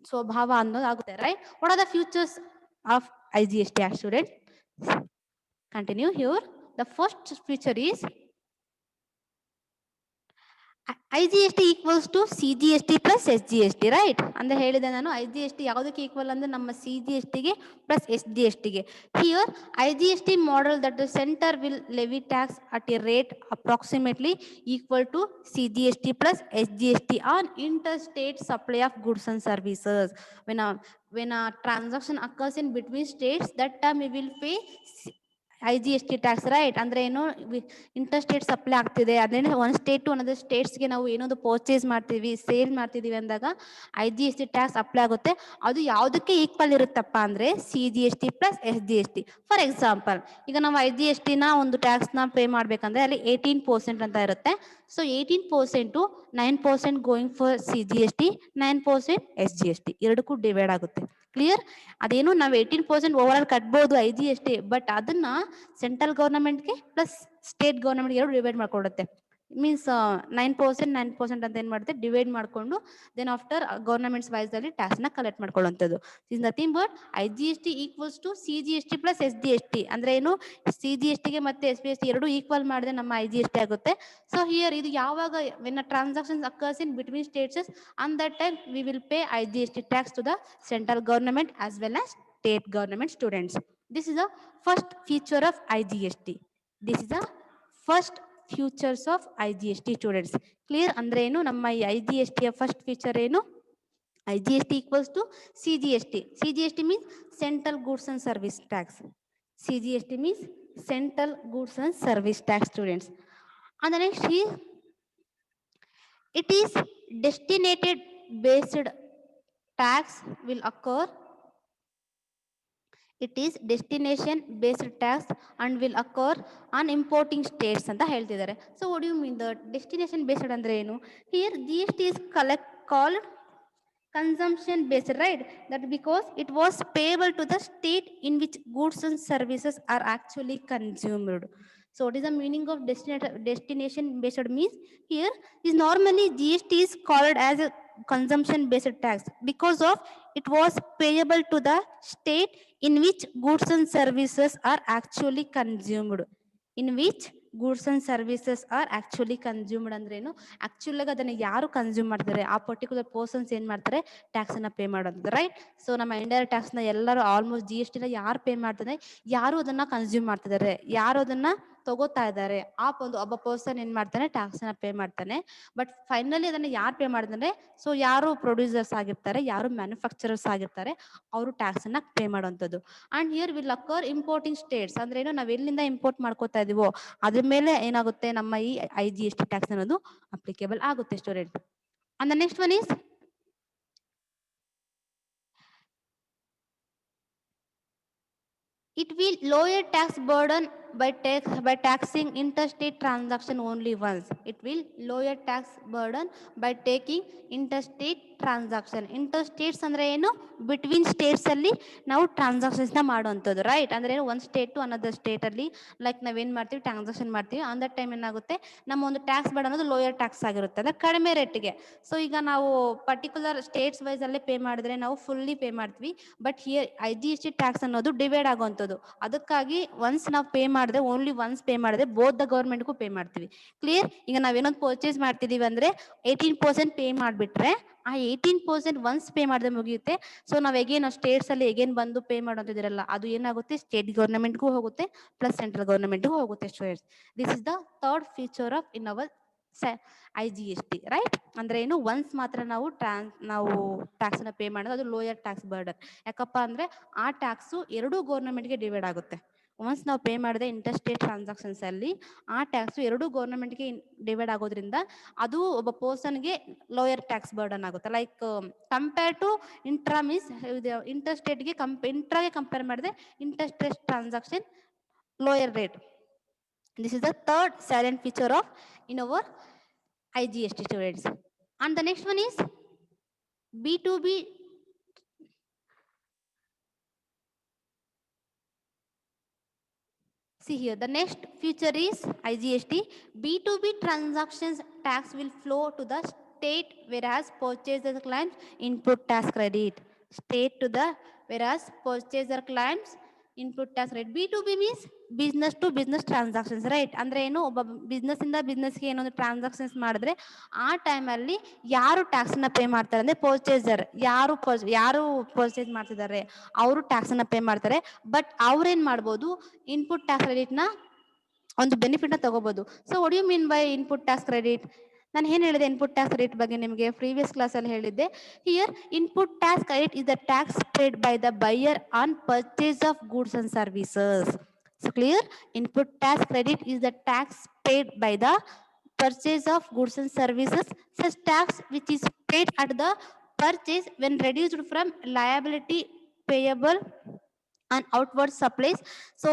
ಸ್ವಭಾವ ಅನ್ನೋದು ಆಗುತ್ತೆ, right? What are the features of IGST Act, student? Continue here. The first feature is IGST equals to CGST plus SGST, right? ಅಂದ್ರೆ ಹೇಳಿದೆ ನಾನು, IGST ಯಾವುದಕ್ಕೆ ಈಕ್ವಲ್ ಅಂದ್ರೆ ನಮ್ಮ CGST ಗೆ ಪ್ಲಸ್ SGST ಗೆ. Here IGST model that the center will levy tax at a rate approximately equal to CGST plus SGST on interstate supply of goods and services. When a transaction occurs in between states, that time we will pay IGST tax, right? ಅಂದ್ರೆ ಏನು, inter state supply ಆಗ್ತಿದೆ, ಅದೇನು one state to another ಸ್ಟೇಟ್ಸ್ಗೆ ನಾವು ಏನೊಂದು purchase ಮಾಡ್ತೀವಿ, sale ಮಾಡ್ತಿದೀವಿ ಅಂದಾಗ IGST ಟ್ಯಾಕ್ಸ್ ಅಪ್ಲೈ ಆಗುತ್ತೆ. ಅದು ಯಾವುದಕ್ಕೆ ಈಕ್ವಲ್ ಇರುತ್ತಪ್ಪ ಅಂದ್ರೆ CGST plus SGST. For example, ಈಗ ನಾವು IGST ನ ಒಂದು ಟ್ಯಾಕ್ಸ್ ನ ಪೇ ಮಾಡ್ಬೇಕಂದ್ರೆ ಅಲ್ಲಿ 18% ಅಂತ ಇರುತ್ತೆ. So 18% 9% going for CGST, 9% SGST, ಎರಡಕ್ಕೂ ಡಿವೈಡ್ ಆಗುತ್ತೆ. ಕ್ಲಿಯರ್? ಅದೇನು ನಾವು 18% ಓವರ್ ಆಲ್ ಕಟ್ಬಹುದು IGST, ಬಟ್ ಅದನ್ನ ಸೆಂಟ್ರಲ್ ಗವರ್ನಮೆಂಟ್ಗೆ ಪ್ಲಸ್ ಸ್ಟೇಟ್ ಗವರ್ನಮೆಂಟ್ ಎರಡು ಡಿವೈಡ್ ಮಾಡ್ಕೊಡುತ್ತೆ. ಮೀನ್ಸ್ 9% 9% ಅಂತ ಏನ್ ಮಾಡುತ್ತೆ ಡಿವೈಡ್ ಮಾಡ್ಕೊಂಡು ದೆನ್ ಆಫ್ಟರ್ ಗವರ್ನಮೆಂಟ್ಸ್ ವೈಸ್ ಅಲ್ಲಿ ಟ್ಯಾಕ್ಸ್ ನ ಕಲೆಕ್ಟ್ ಮಾಡ್ಕೊಳ್ಳುವಂಥದ್ದು. Is nothing but IGST equals to CGST plus SGST. ಅಂದ್ರೆ ಏನು, CGST ಗೆ ಮತ್ತೆ SGST ಎರಡು ಈಕ್ವಲ್ ಮಾಡಿದ್ರೆ ನಮ್ಮ IGST ಆಗುತ್ತೆ. ಸೊ ಹಿಯರ್ ಇದು ಯಾವಾಗ when transactions occurs in between states, on that time we will pay IGST tax to the central government as well as state government students. This is the first feature of IGST. This is the first features of IGST students. Clear? ಅಂದ್ರೆ ಏನು, ನಮ್ಮ ಈ IGST ಯ first feature ಏನು, IGST equals to CGST. CGST means Central Goods and Service Tax. CGST means Central Goods and Service Tax, students. And the next is, it is destinated based tax will occur. It is destination based tax and will occur on importing states ಅಂತ ಹೇಳ್ತಿದ್ದಾರೆ. So what do you mean the destination based ಅಂದ್ರೆ ಏನು? Here GST is called consumption based, right? That because it was payable to the state in which goods and services are actually consumed. So what is the meaning of destination based means? Here is normally GST is called as a consumption based tax because of it was payable to the state in which goods and services are actually consumed. In which goods and services are actually consumed ಅಂದ್ರೆ ಏನು, actual ಆಗಿ ಅದನ್ನ ಯಾರು consume ಮಾಡ್ತಾರೆ ಆ particular persons ಏನ್ ಮಾಡ್ತಾರೆ tax ಅನ್ನ ಪೇ ಮಾಡೋದು, ರೈಟ್? ಸೊ ನಮ್ಮ ಇಂಡೈರೆಕ್ಟ್ ಟ್ಯಾಕ್ಸ್ ನ ಎಲ್ಲರೂ ಆಲ್ಮೋಸ್ಟ್ GST ನ ಯಾರು ಪೇ ಮಾಡ್ತಾರೆ, ಯಾರು ಅದನ್ನ ಕನ್ಸ್ಯೂಮ್ ಮಾಡ್ತಿದ್ದಾರೆ, ಯಾರು ಅದನ್ನ ತಗೋತಾ ಇದ್ದಾರೆ, ಆ ಒಂದು ಒಬ್ಬ ಪರ್ಸನ್ ಏನ್ ಮಾಡ್ತಾನೆ ಟ್ಯಾಕ್ಸ್ ನ ಪೇ ಮಾಡ್ತಾನೆ. ಬಟ್ ಫೈನಲಿ ಅದನ್ನ ಯಾರು ಪೇ ಮಾಡ್ತಾರೆ, ಸೊ ಯಾರು ಪ್ರೊಡ್ಯೂಸರ್ಸ್ ಆಗಿರ್ತಾರೆ, ಯಾರು ಮ್ಯಾನುಫ್ಯಾಕ್ಚರರ್ಸ್ ಆಗಿರ್ತಾರೆ, ಅವರು ಟ್ಯಾಕ್ಸ್ ಅನ್ನ ಪೇ ಮಾಡುವಂಥದ್ದು. And here will ಅಕ್ಕರ್ importing States ಅಂದ್ರೆ ಏನು, ನಾವ್ ಎಲ್ಲಿಂದ ಇಂಪೋರ್ಟ್ ಮಾಡ್ಕೋತಾ ಇದೀವೋ ಅದ್ರ ಮೇಲೆ ಏನಾಗುತ್ತೆ ನಮ್ಮ ಈ IGST ಟ್ಯಾಕ್ಸ್ ಅನ್ನೋದು ಅಪ್ಲಿಕೇಬಲ್ ಆಗುತ್ತೆ student. And the next one is, it will lower tax burden by taxing interstate transaction only once. It will lower tax burden by taking interstate transaction. Interstates ಅಂದ್ರೆ ಏನು, ಬಿಟ್ವೀನ್ ಸ್ಟೇಟ್ಸ್ ಅಲ್ಲಿ ನಾವು transactions ನ ಮಾಡುವಂಥದ್ದು, right? ಅಂದ್ರೆ ಏನು, ಒಂದು state to another state ಅಲ್ಲಿ ಲೈಕ್ ನಾವೇನ್ ಮಾಡ್ತೀವಿ ಟ್ರಾನ್ಸಾಕ್ಷನ್ ಮಾಡ್ತೀವಿ, ಆನ್ ದಟ್ ಟೈಮ್ ಏನಾಗುತ್ತೆ ನಮ್ಮ ಒಂದು ಟ್ಯಾಕ್ಸ್ ಬರ್ಡ್ ಅನ್ನೋದು ಲೋಯರ್ ಟ್ಯಾಕ್ಸ್ ಆಗಿರುತ್ತೆ, ಅಂದ್ರೆ ಕಡಿಮೆ ರೇಟ್ಗೆ. ಸೊ ಈಗ ನಾವು ಪರ್ಟಿಕ್ಯುಲರ್ ಸ್ಟೇಟ್ಸ್ ವೈಸ್ ಅಲ್ಲೇ ಪೇ ಮಾಡಿದ್ರೆ ನಾವು ಫುಲ್ಲಿ ಪೇ ಮಾಡ್ತೀವಿ. ಬಟ್ ಹಿಯರ್ IGST ಟ್ಯಾಕ್ಸ್ ಅನ್ನೋದು ಡಿವೈಡ್ ಆಗುವಂಥದ್ದು. ಅದಕ್ಕಾಗಿ ಒನ್ಸ್ ನಾವು ಪೇ ಮಾಡಿದ್ರೆ, ಓನ್ಲಿ ಒನ್ಸ್ ಪೇ ಮಾಡಿದ್ರೆ ಬೋತ್ ದ ಗೌರ್ಮೆಂಟ್ಗೂ ಪೇ ಮಾಡ್ತೀವಿ. ಕ್ಲಿಯರ್? ಈಗ ನಾವೇನೊಂದು ಪರ್ಚೇಸ್ ಮಾಡ್ತಿದೀವಿ ಅಂದ್ರೆ 18% ಪೇ ಮಾಡಿಬಿಟ್ರೆ ಆ 18% ಒನ್ಸ್ ಪೇ ಮಾಡಿದ್ರೆ ಮುಗಿಯುತ್ತೆ. ಸೊ ನಾವ್ ಎಗೇನ್ ಸ್ಟೇಟ್ಸ್ ಅಲ್ಲಿ ಎಗೇನ್ ಬಂದು ಪೇ ಮಾಡೋದಿರಲ್ಲ, ಅದು ಏನಾಗುತ್ತೆ ಸ್ಟೇಟ್ ಗೌರ್ಮೆಂಟ್ಗೂ ಹೋಗುತ್ತೆ ಪ್ಲಸ್ ಸೆಂಟ್ರಲ್ ಗೌರ್ಮೆಂಟ್ಗೂ ಹೋಗುತ್ತೆ students. This is the third feature of in hour IGST, right? ಅಂದ್ರೆ ಏನು, ಒನ್ಸ್ ಮಾತ್ರ ನಾವು ಟ್ಯಾಕ್ಸ್ ನ ಪೇ ಮಾಡೋದು, ಅದು ಲೋಯರ್ ಟ್ಯಾಕ್ಸ್ ಬರ್ಡನ್. ಯಾಕಪ್ಪ ಅಂದ್ರೆ ಆ ಟ್ಯಾಕ್ಸ್ ಎರಡೂ ಗೌರ್ಮೆಂಟ್ಗೆ ಡಿವೈಡ್ ಆಗುತ್ತೆ. ಒನ್ಸ್ ನಾವು ಪೇ ಮಾಡಿದೆ ಇಂಟರ್ಸ್ಟೇಟ್ ಟ್ರಾನ್ಸಾಕ್ಷನ್ಸ್ ಅಲ್ಲಿ ಆ ಟ್ಯಾಕ್ಸ್ ಎರಡೂ ಗೌರ್ಮೆಂಟ್ಗೆ ಡಿವೈಡ್ ಆಗೋದ್ರಿಂದ ಅದು ಒಬ್ಬ ಪರ್ಸನ್ಗೆ ಲೋಯರ್ ಟ್ಯಾಕ್ಸ್ ಬರ್ಡನ್ ಆಗುತ್ತೆ. Like compare to intra means ಇಂಟರ್ಸ್ಟೇಟ್ಗೆ ಇಂಟ್ರಾಗೆ ಕಂಪೇರ್ ಮಾಡಿದ್ರೆ interstate transaction lower rate. This is the third silent feature of in our IGST students. And the next one is B2B. See here, the next feature is IGST. B2B transactions tax will flow to the state, whereas purchaser claims input tax credit. State to the, whereas purchaser claims input tax rate. B2B means business to business transactions, right? ಅಂದ್ರೆ ಏನು, ಒಬ್ಬ business ಇಂದ ಬಿಸ್ನೆಸ್ಗೆ ಏನೊಂದು transactions ಮಾಡಿದ್ರೆ ಆ ಟೈಮಲ್ಲಿ ಯಾರು tax ನ ಪೇ ಮಾಡ್ತಾರೆ ಅಂದ್ರೆ ಪರ್ಚೇಸರ್. ಯಾರು ಪರ್ಚೇಸ್ ಮಾಡ್ತಿದ್ದಾರೆ ಅವರು ಟ್ಯಾಕ್ಸ್ ನ ಪೇ ಮಾಡ್ತಾರೆ. ಬಟ್ ಅವ್ರೇನ್ ಮಾಡ್ಬೋದು, ಇನ್ಪುಟ್ ಟ್ಯಾಕ್ಸ್ ಕ್ರೆಡಿಟ್ ನ ಒಂದು ಬೆನಿಫಿಟ್ ನ ತಗೋಬಹುದು. So what you mean by input tax credit? ನಾನು ಏನ್ ಹೇಳಿದೆ ಇನ್ಪುಟ್ ಟ್ಯಾಕ್ಸ್ ರೇಟ್ ಬಗ್ಗೆ ನಿಮಗೆ ಪ್ರೀವಿಯಸ್ ಕ್ಲಾಸ್ ಅಲ್ಲಿ ಹೇಳಿದ್ದೆ. Here input tax credit is the tax paid by the buyer on purchase of goods and services. So clear? Input tax credit is the tax paid by the purchase of goods and services. Such tax which is paid at the purchase when reduced from liability payable and outward supplies. So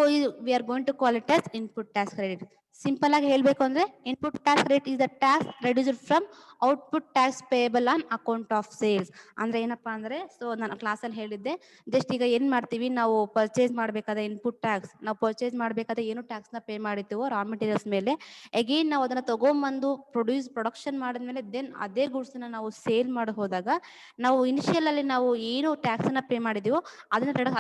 we are going to call it as input tax credit. Simple ಆಗಿ ಹೇಳಬೇಕು ಅಂದ್ರೆ input tax credit is the tax reduced from output tax payable on account of sales. ಅಂದ್ರೆ ಏನಪ್ಪಾ ಅಂದ್ರೆ so ನಾನು ಕ್ಲಾಸಲ್ಲಿ ಹೇಳಿದ್ದೆ just ಈಗ ಏನ್ ಮಾಡ್ತೀವಿ ನಾವು ಪರ್ಚೇಸ್ ಮಾಡಬೇಕಾದ ಇನ್ಪುಟ್ ಟ್ಯಾಕ್ಸ್ ನಾವು ಪರ್ಚೇಸ್ ಮಾಡಬೇಕಾದ ಏನು ಟ್ಯಾಕ್ಸ್ ನ ಪೇ ಮಾಡಿರ್ತೀವೋ ರಾ ಮೆಟೀರಿಯಲ್ಸ್ ಮೇಲೆ ಅಗೇನ್ ನಾವು ಅದನ್ನ ತಗೊಂಬಂದು ಪ್ರೊಡಕ್ಷನ್ ಮಾಡಿದ್ಮೇಲೆ ದೆನ್ ಅದೇ ಗೂಡ್ಸ್ ನಾವು ಸೇಲ್ ಮಾಡಿ ಹೋದಾಗ ನಾವು ಇನಿಷಿಯಲ್ ಅಲ್ಲಿ ನಾವು ಏನು ಟ್ಯಾಕ್ಸ್ ನ ಪೇ ಮಾಡಿದೀವೋ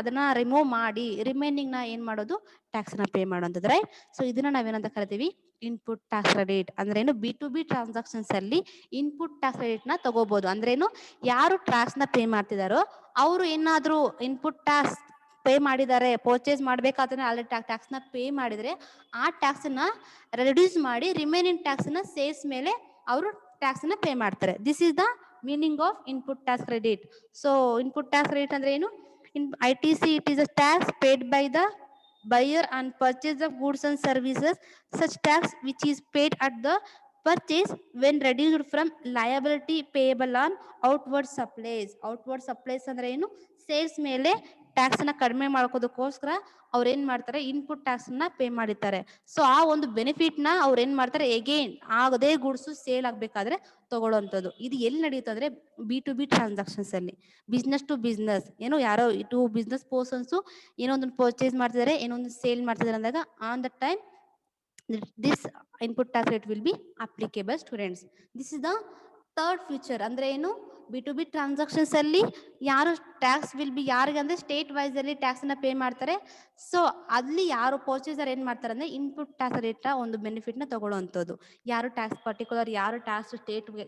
ಅದನ್ನ ರಿಮೂವ್ ಮಾಡಿ ರಿಮೈನಿಂಗ್ ನ ಏನ್ ಮಾಡೋದು ಟ್ಯಾಕ್ಸ್ ನ ಪೇ ಮಾಡೋದು ರೈಟ್. ಸೊ ಇದನ್ನ ನಾವೇನಂತ ಕರಿತೀವಿ ಇನ್ಪುಟ್ ಟ್ಯಾಕ್ಸ್ ಕ್ರೆಡಿಟ್. ಅಂದ್ರೆ ಏನು ಬಿ ಟ್ರಾನ್ಸಾಕ್ಷನ್ಸ್ ಅಲ್ಲಿ ಇನ್ಪುಟ್ ಟ್ಯಾಕ್ಸ್ ಕ್ರೆಡಿಟ್ ನ ತಗೋಬಹುದು. ಅಂದ್ರೇನು ಯಾರು ಟ್ಯಾಕ್ಸ್ ನ ಪೇ ಮಾಡ್ತಿದಾರೋ ಅವರು ಏನಾದ್ರೂ ಇನ್ಪುಟ್ ಟ್ಯಾಕ್ಸ್ ಪೇ ಮಾಡಿದ್ದಾರೆ ಪರ್ಚೇಸ್ ಮಾಡ್ಬೇಕಾದ್ರೆ ಆಲ್ರೆಡಿ ಟ್ಯಾಕ್ಸ್ ನ ಪೇ ಮಾಡಿದ್ರೆ ಆ ಟ್ಯಾಕ್ಸ್ ನ ರೆಡ್ಯೂಸ್ ಮಾಡಿ ರಿಮೈನಿಂಗ್ ಟ್ಯಾಕ್ಸ್ ನ ಸೇಲ್ಸ್ ಮೇಲೆ ಅವರು ಟ್ಯಾಕ್ಸ್ ನ ಪೇ ಮಾಡ್ತಾರೆ. This is the meaning of input tax credit. So input tax credit ಅಂದ್ರೆ ಏನು? In ITC, it is a tax paid by the buyer on purchase of goods and services. Such tax which is paid at the purchase when reduced from liability payable on outward supplies. Outward supplies ಅಂದ್ರೆ ಏನು? Sales ಮೇಲೆ tax ನ ಕಡಿಮೆ ಮಾಡ್ಕೋದಕ್ಕೋಸ್ಕರ ಅವ್ರು ಏನ್ ಮಾಡ್ತಾರೆ input tax ನ pay ಮಾಡಿರ್ತಾರೆ. ಸೊ ಆ ಒಂದು ಬೆನಿಫಿಟ್ ನ ಅವ್ರು ಏನ್ ಮಾಡ್ತಾರೆ ಎಗೇನ್ ಅದೇ ಗೂಡ್ಸ್ ಸೇಲ್ ಆಗ್ಬೇಕಾದ್ರೆ ತಗೊಳ್ಳೋಂಥದ್ದು. ಇದು ಎಲ್ಲಿ ನಡೆಯುತ್ತೆ ಅಂದ್ರೆ ಬಿ ಟ್ರಾನ್ಸಾಕ್ಷನ್ಸ್ ಅಲ್ಲಿ ಬಿಸ್ನೆಸ್ ಟು ಬಿಸ್ನೆಸ್ ಏನೋ ಯಾರೋ ಟು ಬಿಸ್ನೆಸ್ ಪರ್ಸನ್ಸ್ ಏನೋ ಒಂದು ಪರ್ಚೇಸ್ ಮಾಡ್ತಿದ್ದಾರೆ ಏನೋ ಒಂದು ಸೇಲ್ ಮಾಡ್ತಿದ್ದಾರೆ ಅಂದಾಗ on the time this input tax rate will be applicable students. This is the third feature. ಅಂದ್ರೆ ಏನು ಬಿ ಟ್ರಾನ್ಸಾಕ್ಷನ್ಸ್ ಅಲ್ಲಿ ಯಾರು ಟ್ಯಾಕ್ಸ್ ವಿಲ್ ಬಿ ಯಾರಿಗೆ ಅಂದ್ರೆ ಸ್ಟೇಟ್ ವೈಸ್ ಅಲ್ಲಿ ಟ್ಯಾಕ್ಸ್ ನ ಪೇ ಮಾಡ್ತಾರೆ. ಸೊ ಅಲ್ಲಿ ಯಾರು ಪರ್ಚೇಸರ್ ಏನ್ ಮಾಡ್ತಾರೆ ಅಂದ್ರೆ ಇನ್ಪುಟ್ ಟ್ಯಾಕ್ಸ್ ರೇಟ್ ಒಂದು ಬೆನಿಫಿಟ್ ನ ತಗೊಳ್ಳೋಂಥದ್ದು. ಯಾರು ಟ್ಯಾಕ್ಸ್ ಪರ್ಟಿಕ್ಯುಲರ್ ಯಾರು ಟ್ಯಾಕ್ಸ್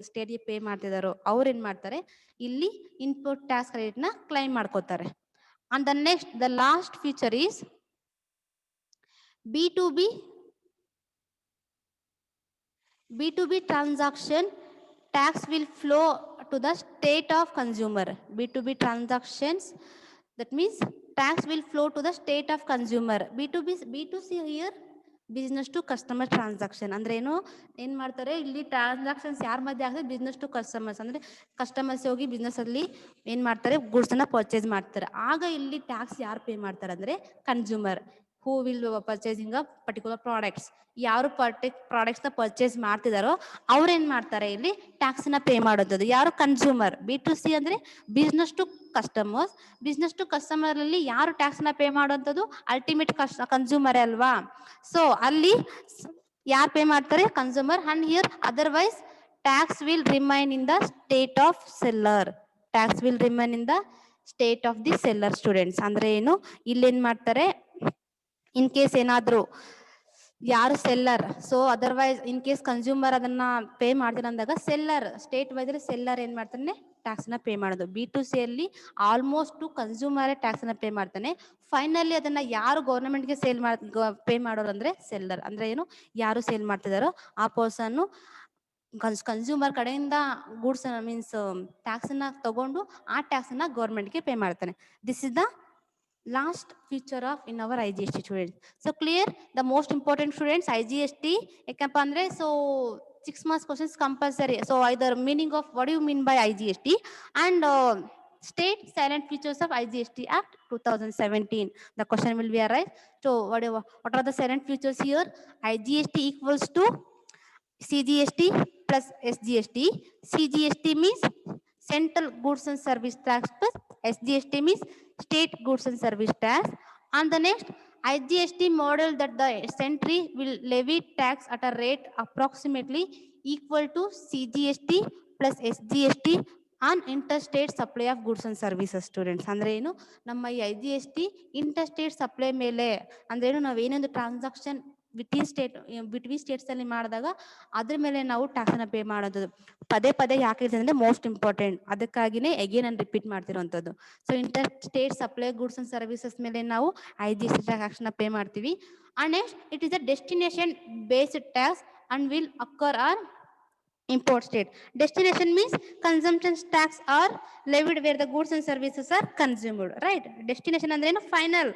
ಸ್ಟೇಟ್ಗೆ ಪೇ ಮಾಡ್ತಿದಾರೋ ಅವ್ರು ಏನ್ ಮಾಡ್ತಾರೆ ಇಲ್ಲಿ ಇನ್ಪುಟ್ ಟ್ಯಾಕ್ಸ್ ರೇಟ್ ನ ಕ್ಲೈಮ್ ಮಾಡ್ಕೋತಾರೆ. And the last feature is B2B transaction tax will flow to the state of consumer. B2B transactions, that means tax will flow to the state of consumer. B2C here business to customer transaction ಅಂದ್ರೆ ಏನ್ ಮಾಡ್ತಾರೆ ಇಲ್ಲಿ transactions ಯಾರ ಮಧ್ಯೆ ಆಗ್ತದೆ business to customers ಅಂದ್ರೆ customers ಹೋಗಿ business ಅಲ್ಲಿ ಏನ್ ಮಾಡ್ತಾರೆ ಗೂಡ್ಸ್ ಅನ್ನ ಪರ್ಚೇಸ್ ಮಾಡ್ತಾರೆ. ಆಗ ಇಲ್ಲಿ ಟ್ಯಾಕ್ಸ್ ಯಾರು ಪೇ ಮಾಡ್ತಾರೆ ಅಂದ್ರೆ consumer who will purchasing a particular products. ಯಾರು ಪ್ರಾಡಕ್ಟ್ಸ್ ನ ಪರ್ಚೇಸ್ ಮಾಡ್ತಿದಾರೋ ಅವ್ರು ಏನ್ ಮಾಡ್ತಾರೆ ಇಲ್ಲಿ ಟ್ಯಾಕ್ಸ್ ನ ಪೇ ಮಾಡೋದು ಯಾರು ಕನ್ಸ್ಯೂಮರ್. B2C ಅಂದ್ರೆ business to customers. Business to customer ಅಲ್ಲಿ ಯಾರು ಟ್ಯಾಕ್ಸ್ ನ ಪೇ ಮಾಡೋದು ಅಲ್ಟಿಮೇಟ್ ಕನ್ಸ್ಯೂಮರ್ ಅಲ್ವಾ. ಸೊ ಅಲ್ಲಿ ಯಾರು ಪೇ ಮಾಡ್ತಾರೆ consumer. And here otherwise tax will remain in the state of seller. Tax will remain in the state of the seller students. ಅಂದ್ರೆ ಏನು ಇಲ್ಲಿ ಏನ್ ಮಾಡ್ತಾರೆ ಇನ್ ಕೇಸ್ ಏನಾದ್ರು ಯಾರು seller so otherwise in case consumer ಅದನ್ನ pay ಮಾಡ್ತಾರೆ ಅಂದಾಗ ಸೆಲ್ಲರ್ ಸ್ಟೇಟ್ ವೈಸ್ ಸೆಲ್ಲರ್ ಏನ್ ಮಾಡ್ತಾನೆ ಟ್ಯಾಕ್ಸ್ ನ ಪೇ ಮಾಡೋದು. B2C ಅಲ್ಲಿ ಆಲ್ಮೋಸ್ಟ್ ಕನ್ಸ್ಯೂಮರ್ ಟ್ಯಾಕ್ಸ್ ನ ಪೇ ಮಾಡ್ತಾನೆ. ಫೈನಲಿ ಅದನ್ನ ಯಾರು ಗೌರ್ಮೆಂಟ್ಗೆ ಸೇಲ್ ಪೇ ಮಾಡೋರು ಅಂದ್ರೆ ಸೆಲ್ಲರ್. ಅಂದ್ರೆ ಏನು ಯಾರು ಸೇಲ್ ಮಾಡ್ತಿದಾರೋ ಆ ಪರ್ಸನ್ ಕನ್ಸ್ಯೂಮರ್ ಕಡೆಯಿಂದ ಗೂಡ್ಸ್ ಮೀನ್ಸ್ ಟ್ಯಾಕ್ಸ್ ನ ತಗೊಂಡು ಆ ಟ್ಯಾಕ್ಸ್ ನ ಗೌರ್ಮೆಂಟ್ಗೆ ಪೇ ಮಾಡ್ತಾನೆ. This is the last feature of in our IGST students. So clear the most important students IGST ekappa andre so 6 marks questions compulsory. So either meaning of what do you mean by IGST and state silent features of IGST Act 2017. The question will be arise. So what are the silent features here? IGST equals to CGST plus SGST. CGST means Central Goods and Service Tax plus SGST means State Goods and Service Tax. And the next IGST model that the century will levy tax at a rate approximately equal to CGST plus SGST on interstate supply of goods and services students. ಅಂದ್ರೆ ಏನು ನಮ್ಮ ಈ IGST interstate supply ಮೇಲೆ ಅಂದ್ರೆ ಏನು ನಾವು ಏನೊಂದು transaction between states ಅಲ್ಲಿ ಮಾಡಿದಾಗ ಅದ್ರ ಮೇಲೆ ನಾವು ಟ್ಯಾಕ್ಸ್ ನ ಪೇ ಮಾಡೋದು. ಪದೇ ಯಾಕೆ ಅಂದ್ರೆ ಮೋಸ್ಟ್ ಇಂಪಾರ್ಟೆಂಟ್ ಅದಕ್ಕಾಗಿನೇ ಅಗೇನ್ ನಾನು ರಿಪೀಟ್ ಮಾಡ್ತಿರೋಂಥದ್ದು. So inter state supply goods and services ಮೇಲೆ ನಾವು IGST ಟ್ಯಾಕ್ಸ್ ನ ಪೇ ಮಾಡ್ತೀವಿ. And next it is a destination based tax and will occur on import state. Destination means consumption tax are levied where the goods and services are consumed, right? Destination ಅಂದ್ರೆ ಏನು final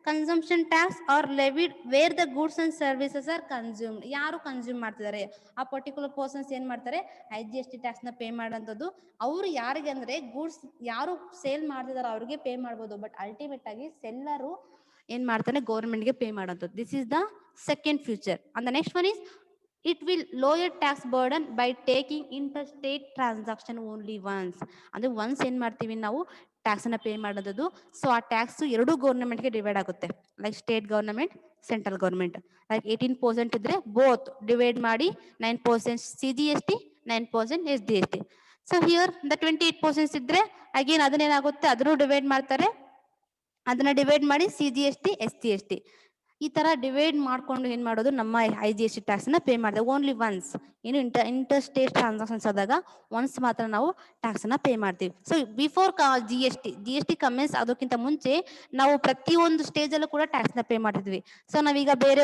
consumption tax are levied where the goods and services are consumed. ಯಾರು consume ಮಾಡ್ತಿದ್ದಾರೆ ಆ particular persons ಏನ್ ಮಾಡ್ತಾರೆ, IGST tax ನ pay ಮಾಡೋಂಥದ್ದು. ಅವ್ರು ಯಾರಿಗೆ ಅಂದ್ರೆ ಗೂಡ್ಸ್ ಯಾರು ಸೇಲ್ ಮಾಡ್ತಿದಾರೋ ಅವ್ರಿಗೆ ಪೇ ಮಾಡ್ಬೋದು, ಬಟ್ ಅಲ್ಟಿಮೇಟ್ ಆಗಿ ಸೆಲ್ಲರು ಏನ್ ಮಾಡ್ತಾನೆ, ಗೌರ್ಮೆಂಟ್ಗೆ ಪೇ ಮಾಡೋಂಥದ್ದು. This is the second future. And the next one is it will lower tax burden by taking interstate transaction only once. ಅಂದ್ರೆ ಒನ್ಸ್ ಏನ್ ಮಾಡ್ತೀವಿ ನಾವು ಟ್ಯಾಕ್ಸ್ ಅನ್ನ ಪೇ ಮಾಡೋದು. ಸೊ ಆ ಟ್ಯಾಕ್ಸ್ ಎರಡು ಗೌರ್ಮೆಂಟ್ಗೆ ಡಿವೈಡ್ ಆಗುತ್ತೆ, like state government, central government. Like 18% ಇದ್ರೆ ಬೋತ್ ಡಿವೈಡ್ ಮಾಡಿ 9% CGST, 9% SGST. So here the 28% ಇದ್ರೆ ಅಗೇನ್ ಅದನ್ನೇನಾಗುತ್ತೆ, ಅದನ್ನು ಡಿವೈಡ್ ಮಾಡ್ತಾರೆ, ಅದನ್ನ ಡಿವೈಡ್ ಮಾಡಿ CGST, SGST ಈ ತರ ಡಿವೈಡ್ ಮಾಡ್ಕೊಂಡು ಏನ್ ಮಾಡೋದು, ನಮ್ಮ IGST ಟ್ಯಾಕ್ಸ್ ನ ಪೇ ಮಾಡಿದೆ ಓನ್ಲಿ ಒನ್ಸ್. ಏನು ಇಂಟರ್ ಸ್ಟೇಟ್ ಟ್ರಾನ್ಸಾಕ್ಷನ್ಸ್ ಆದಾಗ ಒನ್ಸ್ ಮಾತ್ರ ನಾವು ಟ್ಯಾಕ್ಸ್ ನ ಪೇ ಮಾಡ್ತೀವಿ. ಸೊ ಬಿಫೋರ್ GST ಕಮೆನ್ಸ್ ಅದಕ್ಕಿಂತ ಮುಂಚೆ ನಾವು ಪ್ರತಿಯೊಂದು ಸ್ಟೇಜ್ ಅಲ್ಲೂ ಕೂಡ ಟ್ಯಾಕ್ಸ್ ನ ಪೇ ಮಾಡ್ತಿದ್ವಿ. ಸೊ ನಾವೀಗ ಬೇರೆ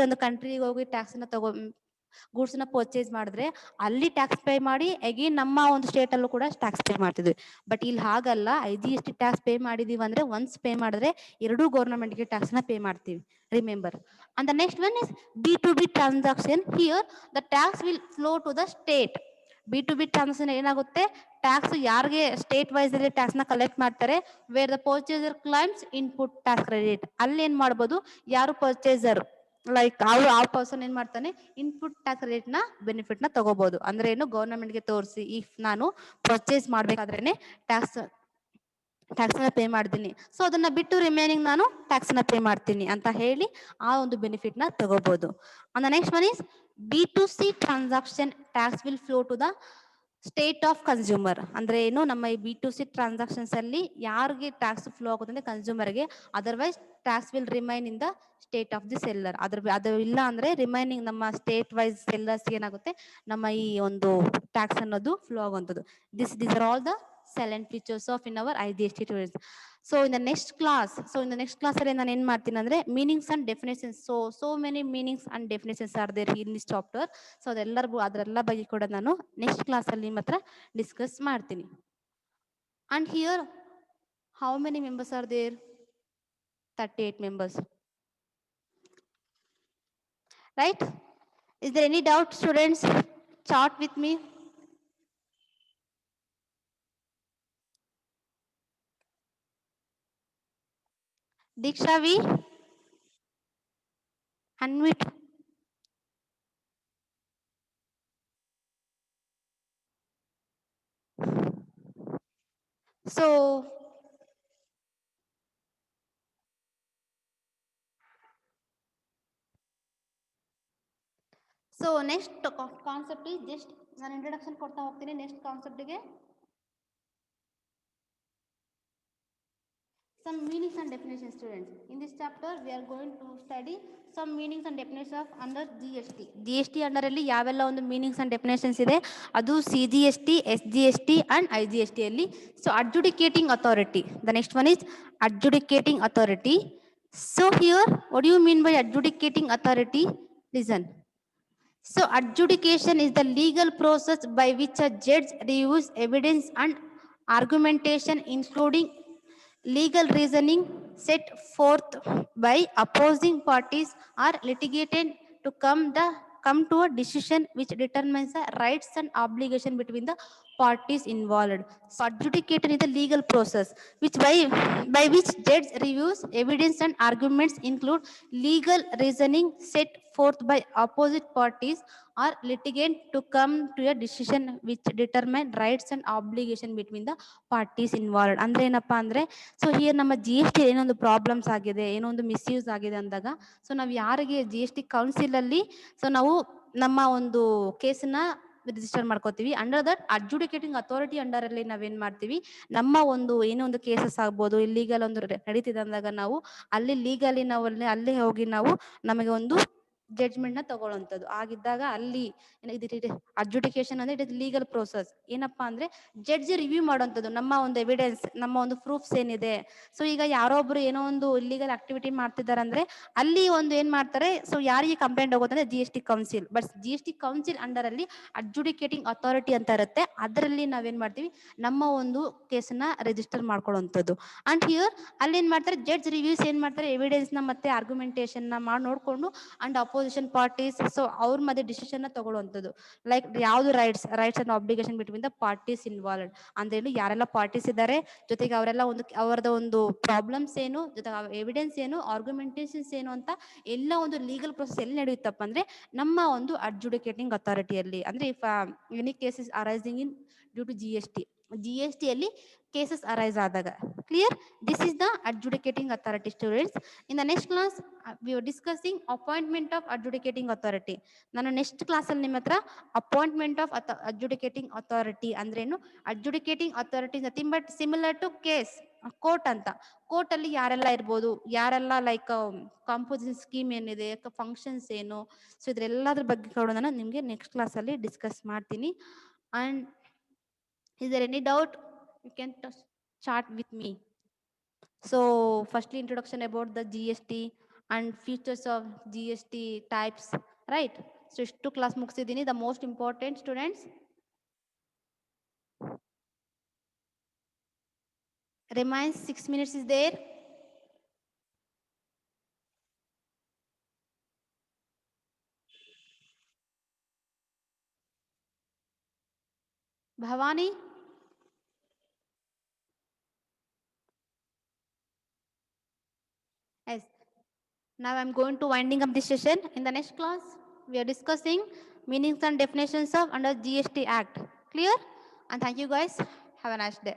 ಒಂದು ಕಂಟ್ರಿಗೆ ಹೋಗಿ ಟ್ಯಾಕ್ಸ್ ನ ಗೂಡ್ಸ್ ನ ಪರ್ಚೇಸ್ ಮಾಡಿದ್ರೆ ಅಲ್ಲಿ ಟ್ಯಾಕ್ಸ್ ಪೇ ಮಾಡಿ ಅಗೇನ್ ನಮ್ಮ ಒಂದು ಸ್ಟೇಟ್ ಅಲ್ಲೂ ಕೂಡ ಟ್ಯಾಕ್ಸ್ ಪೇ ಮಾಡ್ತಿದ್ವಿ. ಬಟ್ ಇಲ್ಲಿ ಹಾಗಲ್ಲ, IGST ಟ್ಯಾಕ್ಸ್ ಪೇ ಮಾಡಿದೀವಿ ಅಂದ್ರೆ ಒನ್ಸ್ ಪೇ ಮಾಡಿದ್ರೆ ಎರಡೂ ಗೌರ್ಮೆಂಟ್ಗೆ ಟ್ಯಾಕ್ಸ್ ನ ಪೇ ಮಾಡ್ತೀವಿ, remember. And the next one is B2B transaction. Here the tax will flow to the state. B2B transaction ಏನಾಗುತ್ತೆ, ಟ್ಯಾಕ್ಸ್ ಯಾರಿಗೆ ಸ್ಟೇಟ್ ವೈಸ್ ಅಲ್ಲಿ ಟ್ಯಾಕ್ಸ್ ನ ಕಲೆಕ್ಟ್ ಮಾಡ್ತಾರೆ, where the purchaser claims input tax credit. ಅಲ್ಲಿ ಏನ್ ಮಾಡ್ಬೋದು, ಯಾರು ಪರ್ಚೇಸರ್ ಲೈಕ್ ಆ ಪರ್ಸನ್ ಏನ್ ಮಾಡ್ತಾನೆ, ಇನ್ಪುಟ್ ಟ್ಯಾಕ್ಸ್ ರೇಟ್ ನ ಬೆನಿಫಿಟ್ ನ ತಗೋಬಹುದು. ಅಂದ್ರೆ ಏನು, ಗೌರ್ಮೆಂಟ್ಗೆ ತೋರಿಸಿ ಇಫ್ ನಾನು ಪರ್ಚೇಸ್ ಮಾಡ್ಬೇಕಾದ್ರೇನೆ ಟ್ಯಾಕ್ಸ್ ನ ಪೇ ಮಾಡ್ತೀನಿ, ಸೊ ಅದನ್ನ ಬಿಟ್ಟು ರಿಮೈನಿಂಗ್ ನಾನು ಟ್ಯಾಕ್ಸ್ ನ ಪೇ ಮಾಡ್ತೀನಿ ಅಂತ ಹೇಳಿ ಆ ಒಂದು ಬೆನಿಫಿಟ್ ನ ತಗೋಬಹುದು. And the next one is B2C transaction tax will flow to the state of consumer. ಅಂದ್ರೆ ಏನು, ನಮ್ಮ ಈ B2C ಟ್ರಾನ್ಸಾಕ್ಷನ್ಸ್ ಅಲ್ಲಿ ಯಾರಿಗೆ ಟ್ಯಾಕ್ಸ್ ಫ್ಲೋ ಆಗುತ್ತೆ ಅಂದ್ರೆ ಕನ್ಸ್ಯೂಮರ್ಗೆ, otherwise tax will remain in the state of the seller. ಅದು ಇಲ್ಲ ಅಂದ್ರೆ ರಿಮೈನಿಂಗ್ ನಮ್ಮ ಸ್ಟೇಟ್ ವೈಸ್ ಸೆಲ್ಲರ್ಸ್ ಏನಾಗುತ್ತೆ, ನಮ್ಮ ಈ ಒಂದು ಟ್ಯಾಕ್ಸ್ ಅನ್ನೋದು ಫ್ಲೋ ಆಗುವಂಥದ್ದು. This are all the silent features of in our IGST tourism. So in the next class ಅಲ್ಲಿ ನಾನು ಏನ್ ಮಾಡ್ತೀನಿ ಅಂದ್ರೆ meanings and definitions. So many meanings and definitions are there in this chapter. So ಅದೆಲ್ಲ ಬಗ್ಗೆ ಕೂಡ ನಾನು ನೆಕ್ಸ್ಟ್ ಕ್ಲಾಸ್ ಅಲ್ಲಿ ನಿಮ್ಮ ಹತ್ರ ಡಿಸ್ಕಸ್ ಮಾಡ್ತೀನಿ. And here how many members are there? 38 members, right? Is there any doubt, students? Chart with me. Diksha V, unmute. So next concept is just ನಾನು introduction ಕೊಡ್ತಾ ಹೋಗ್ತೀನಿ next ಕಾನ್ಸೆಪ್ಟ್ಗೆ. Some meanings and definitions, students. In this chapter, we are going to study some meanings and definitions of under GST. GST under ಅಲ್ಲಿ ಯಾವೆಲ್ಲ ಒಂದು meanings and definitions ಇದೆ, ಅದು CGST, SGST and IGST ಅಲ್ಲಿ. So adjudicating authority. The next one is adjudicating authority. So here, what do you mean by adjudicating authority? Listen. So adjudication is the legal process by which a judge reviews evidence and argumentation, including legal reasoning set forth by opposing parties or litigant to come to a decision which determines the rights and obligation between the parties involved. So adjudication is the legal process by which judge reviews evidence and arguments, include legal reasoning set forth by opposite parties or litigant to come to a decision which determine rights and obligation between the parties involved. ಅಂದ್ರೆ ಏನಪ್ಪಾ ಅಂದ್ರೆ, so here ನಮ್ಮ GST ಏನೋ ಒಂದು problems ಆಗಿದೆ, ಏನೋ ಒಂದು misuse ಆಗಿದೆ ಅಂದಾಗ, ಸೊ ನಾವು ಯಾರಿಗೆ GST ಕೌನ್ಸಿಲ್ ಅಲ್ಲಿ ಸೊ ನಾವು ನಮ್ಮ ಒಂದು ಕೇಸನ್ನ ರಿಜಿಸ್ಟರ್ ಮಾಡ್ಕೋತೀವಿ. ಅಂಡರ್ ದಟ್ ಅಡ್ಜುಡಿಕೇಟಿಂಗ್ ಅಥಾರಿಟಿ ಅಂಡರ್ ಅಲ್ಲಿ ನಾವೇನ್ ಮಾಡ್ತೀವಿ, ನಮ್ಮ ಒಂದು ಏನೋ ಒಂದು ಕೇಸಸ್ ಆಗ್ಬೋದು, ಇಲ್ಲೀಗಲ್ ಒಂದು ನಡೀತಿದೆ ಅಂದಾಗ ನಾವು ಅಲ್ಲಿ ಲೀಗಲಿ ನಾವು ಅಲ್ಲಿ ಹೋಗಿ ನಾವು ನಮಗೆ ಒಂದು ಜಡ್ಜ್ಮೆಂಟ್ ನ ತಗೊಳ್ಳೋಂಥದ್ದು. ಆಗಿದ್ದಾಗ ಅಲ್ಲಿ ಅಡ್ಜುಡಿಕೇಶನ್ ಅಂದ್ರೆ ಇಟ್ ಇಸ್ ಲೀಗಲ್ ಪ್ರೋಸೆಸ್. ಏನಪ್ಪಾ ಅಂದ್ರೆ ಜಡ್ಜ್ ರಿವ್ಯೂ ಮಾಡೋಂಥದ್ದು, ನಮ್ಮ ಒಂದು ಎವಿಡೆನ್ಸ್, ನಮ್ಮ ಒಂದು ಪ್ರೂಫ್ಸ್ ಏನಿದೆ. ಸೊ ಈಗ ಯಾರೊಬ್ರು ಏನೋ ಒಂದು ಇಲ್ಲಿಗಲ್ ಆಕ್ಟಿವಿಟಿ ಮಾಡ್ತಿದ್ದಾರೆ ಅಂದ್ರೆ ಅಲ್ಲಿ ಒಂದು ಏನ್ ಮಾಡ್ತಾರೆ, ಸೊ ಯಾರಿಗೆ ಕಂಪ್ಲೇಂಟ್ ಹೋಗೋದಂದ್ರೆ G S T council. But G S T council under ಅಲ್ಲಿ ಅಡ್ಜುಡಿಕೇಟಿಂಗ್ ಅಥಾರಿಟಿ ಅಂತ ಇರುತ್ತೆ. ಅದರಲ್ಲಿ ನಾವೇನ್ ಮಾಡ್ತೀವಿ, ನಮ್ಮ ಒಂದು ಕೇಸನ್ನ ರಿಜಿಸ್ಟರ್ ಮಾಡ್ಕೊಳ್ಳುವಂಥದ್ದು. ಅಂಡ್ ಹಿಯರ್ ಅಲ್ಲಿ ಏನ್ ಮಾಡ್ತಾರೆ, ಜಡ್ಜ್ ರಿವ್ಯೂಸ್ ಏನ್ ಮಾಡ್ತಾರೆ, ಎವಿಡೆನ್ಸ್ ನ ಮತ್ತೆ ಆರ್ಗ್ಯುಮೆಂಟೇಶನ್ ನ ಮಾಡಿ ನೋಡ್ಕೊಂಡು ಅಂಡ್ ಅಪೋಸಿಷನ್ ಪಾರ್ಟೀಸ್, ಸೊ ಅವ್ರ ಮಧ್ಯೆ ಡಿಸಿಷನ್ ನ ತಗೊಳ್ಳುವಂಥದ್ದು. ಲೈಕ್ ಯಾವ್ದು rights and obligation between the parties involved ಅಂದ್ರೆ ಯಾರೆಲ್ಲ ಪಾರ್ಟೀಸ್ ಇದ್ದಾರೆ, ಜೊತೆಗೆ ಅವರೆಲ್ಲ ಒಂದು ಅವರದ ಒಂದು ಪ್ರಾಬ್ಲಮ್ಸ್ ಏನು, ಜೊತೆಗೆ ಎವಿಡೆನ್ಸ್ ಏನು, ಆರ್ಗ್ಯುಮೆಂಟೇಶನ್ಸ್ ಏನು ಅಂತ ಎಲ್ಲ ಒಂದು ಲೀಗಲ್ ಪ್ರೊಸೆಸ್ ಎಲ್ಲಿ ನಡೆಯುತ್ತಪ್ಪ ಅಂದ್ರೆ ನಮ್ಮ ಒಂದು ಅಡ್ಜುಡಿಕೇಟಿಂಗ್ ಅಥಾರಿಟಿಯಲ್ಲಿ. ಅಂದ್ರೆ if any cases arising in due to G S T ಅಲ್ಲಿ ಕೇಸಸ್ ಅರೈಸ್ ಆದಾಗ. Clear? This is the adjudicating authority students. In the next class we are discussing appointment of adjudicating authority. ನಾನು next class ಅಲ್ಲಿ ನಿಮ್ಮ ಹತ್ರ appointment of adjudicating authority ಅಂದ್ರೇನು, adjudicating authority nothing but similar to case court ಅಂತ. Court ಅಲ್ಲಿ ಯಾರೆಲ್ಲ ಇರ್ಬೋದು, ಯಾರೆಲ್ಲ ಲೈಕ್ ಕಾಂಪೋಸಿಷನ್ ಸ್ಕೀಮ್ ಏನಿದೆ, ಫಂಕ್ಷನ್ಸ್ ಏನು, ಸೊ ಇದ್ರೆಲ್ಲದ್ರ ಬಗ್ಗೆ ಕೂಡ ನಾನು ನಿಮ್ಗೆ ನೆಕ್ಸ್ಟ್ ಕ್ಲಾಸ್ ಅಲ್ಲಿ ಡಿಸ್ಕಸ್ ಮಾಡ್ತೀನಿ. And is there any doubt? You can chat with me. So firstly introduction about the GST and features of GST types, right? So ಇಷ್ಟು class ಮುಗಿಸಿದ್ದೀನಿ. The most important students, remains 6 minutes is there. Bhavani? Yes. Now I'm going to winding up this session. In the next class, we are discussing meanings and definitions of under GST Act. Clear? And thank you guys. Have a nice day.